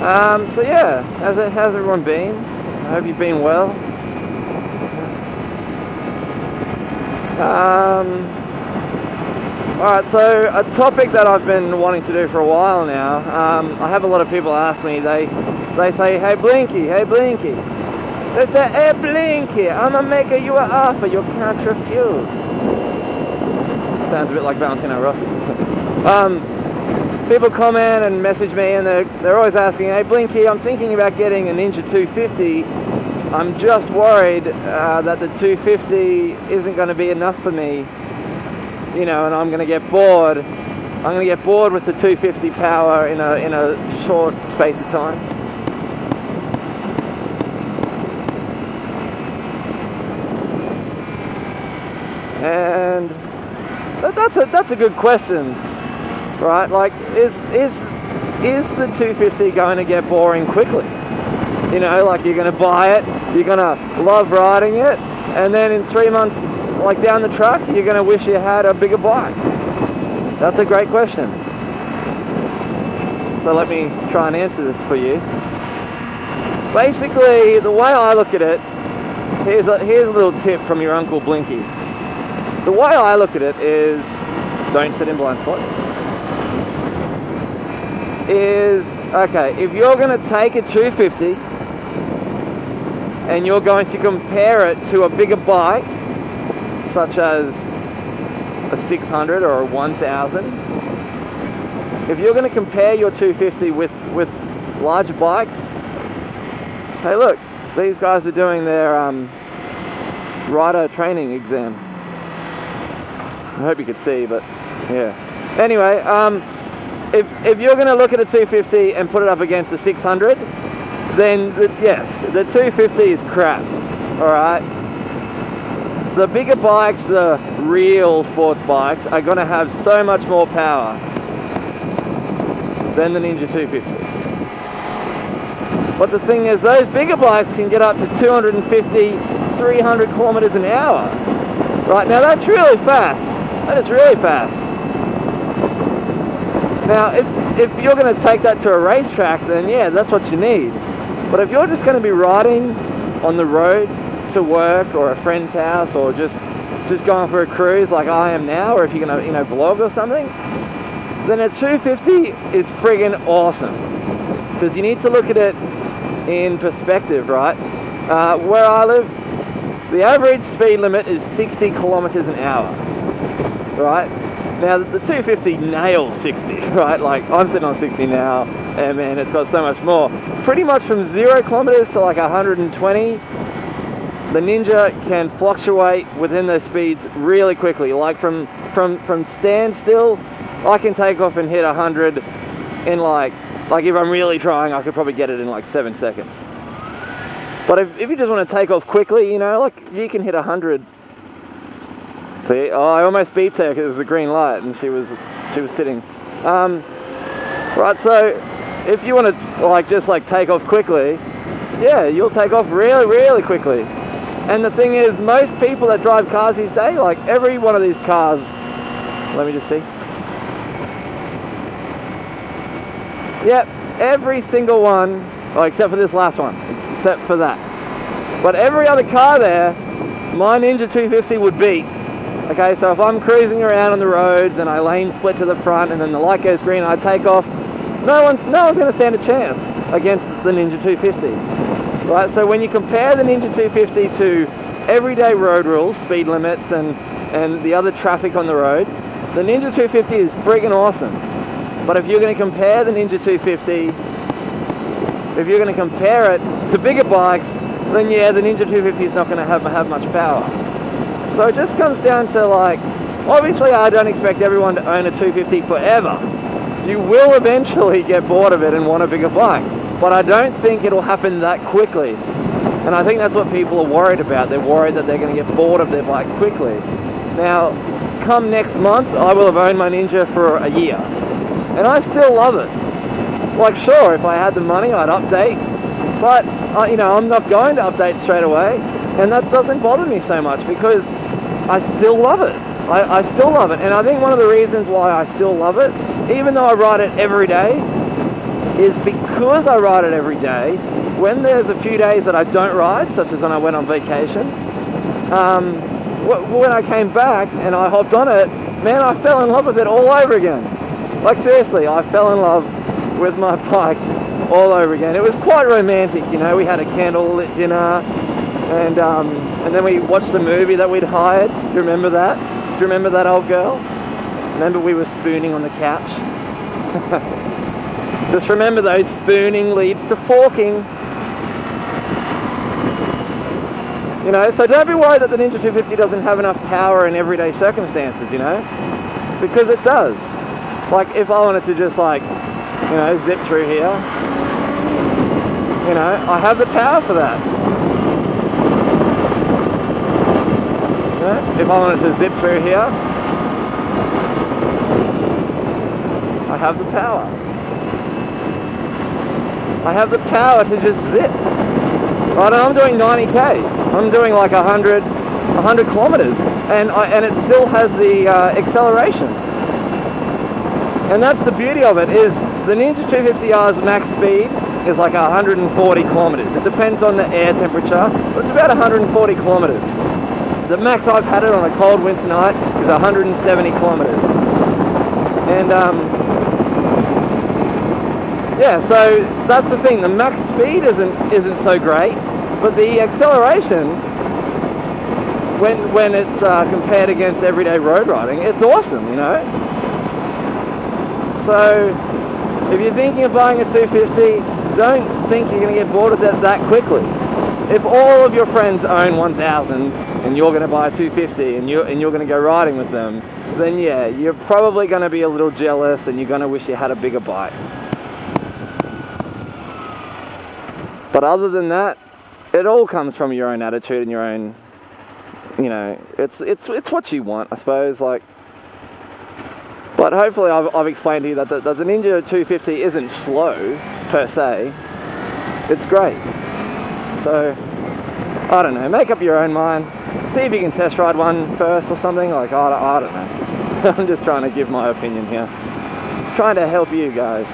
So yeah, how's everyone been? I hope you've been well. Alright, so a topic that I've been wanting to do for a while now, I have a lot of people ask me, they say, hey Blinky, they say, hey Blinky, I'ma make you an offer you can't refuse. Sounds a bit like Valentino Rossi. People comment and message me and they're always asking, hey Blinky, I'm thinking about getting a Ninja 250. I'm just worried that the 250 isn't going to be enough for me, you know, and I'm going to get bored. I'm going to get bored with the 250 power in a short space of time. And that's a good question, right? Like, is the 250 going to get boring quickly? You know, like you're going to buy it, you're going to love riding it, and then in 3 months, like down the track, you're going to wish you had a bigger bike. That's a great question. So let me try and answer this for you. Basically, the way I look at it, here's a little tip from your Uncle Blinky. The way I look at it is, don't sit in blind spots. Okay, if you're going to take a 250 and you're going to compare it to a bigger bike, such as a 600 or a 1000, if you're going to compare your 250 with larger bikes, hey look, these guys are doing their rider training exam. I hope you could see, but yeah. Anyway, if you're going to look at a 250 and put it up against the 600, then yes, the 250 is crap. All right. The bigger bikes, the real sports bikes, are going to have so much more power than the Ninja 250. But the thing is, those bigger bikes can get up to 250, 300 kilometers an hour. Right, now that's really fast. That is really fast. Now, if you're going to take that to a racetrack, then yeah, that's what you need. But if you're just going to be riding on the road to work or a friend's house or just going for a cruise like I am now, or if you're going to vlog or something, then a 250 is friggin' awesome. Because you need to look at it in perspective, right? Where I live, the average speed limit is 60 kilometers an hour. Right? Now the 250 nails 60, right? Like I'm sitting on 60 now, and man, it's got so much more. Pretty much from 0 kilometers to like 120, the Ninja can fluctuate within those speeds really quickly. Like from standstill, I can take off and hit 100 in like if I'm really trying, I could probably get it in like 7 seconds. But if you just want to take off quickly, you know, like you can hit 100. See, oh, I almost beat her because it was a green light and she was sitting. Right, so if you want to just take off quickly, yeah, you'll take off really, really quickly. And the thing is, most people that drive cars these days, like every one of these cars, let me just see. Yep, every single one, well, except for this last one, except for that. But every other car there, my Ninja 250 would beat. Okay, so if I'm cruising around on the roads and I lane split to the front and then the light goes green and I take off, no one's going to stand a chance against the Ninja 250. Right, so when you compare the Ninja 250 to everyday road rules, speed limits and the other traffic on the road, the Ninja 250 is friggin' awesome. But if you're going to compare the Ninja 250, if you're going to compare it to bigger bikes, then yeah, the Ninja 250 is not going to have much power. So it just comes down to obviously I don't expect everyone to own a 250 forever. You will eventually get bored of it and want a bigger bike. But I don't think it'll happen that quickly. And I think that's what people are worried about. They're worried that they're going to get bored of their bike quickly. Now, come next month, I will have owned my Ninja for a year. And I still love it. Like, sure, if I had the money, I'd update. But, I'm not going to update straight away. And that doesn't bother me so much because I still love it. I still love it. And I think one of the reasons why I still love it, even though I ride it every day, is because because I ride it every day, when there's a few days that I don't ride, such as when I went on vacation, when I came back and I hopped on it, man, I fell in love with it all over again. Like seriously, I fell in love with my bike all over again. It was quite romantic, you know. We had a candlelit dinner, and then we watched the movie that we'd hired. Do you remember that? Do you remember that, old girl? Remember we were spooning on the couch? Just remember, though, spooning leads to forking. You know, so don't be worried that the Ninja 250 doesn't have enough power in everyday circumstances, you know, because it does. Like, if I wanted to just, like, you know, zip through here, you know, I have the power for that. You know, if I wanted to zip through here, I have the power. I have the power to just zip. Right, and I'm doing 90 Ks. I'm doing like 100 kilometers, and it still has the acceleration. And that's the beauty of it, is the Ninja 250R's max speed is like 140 kilometers. It depends on the air temperature, but it's about 140 kilometers. The max I've had it on a cold winter night is 170 kilometers. And yeah, so that's the thing. The max speed isn't so great, but the acceleration, when it's compared against everyday road riding, it's awesome, you know. So if you're thinking of buying a 250, don't think you're going to get bored of it that quickly. If all of your friends own 1000s and you're going to buy a 250 and you're going to go riding with them, then yeah, you're probably going to be a little jealous and you're going to wish you had a bigger bike. But other than that, it all comes from your own attitude and your own, you know, it's what you want, I suppose. Like, but hopefully I've explained to you that the Ninja 250 isn't slow per se. It's great. So I don't know. Make up your own mind. See if you can test ride one first or something. Like I don't know. I'm just trying to give my opinion here. Trying to help you guys.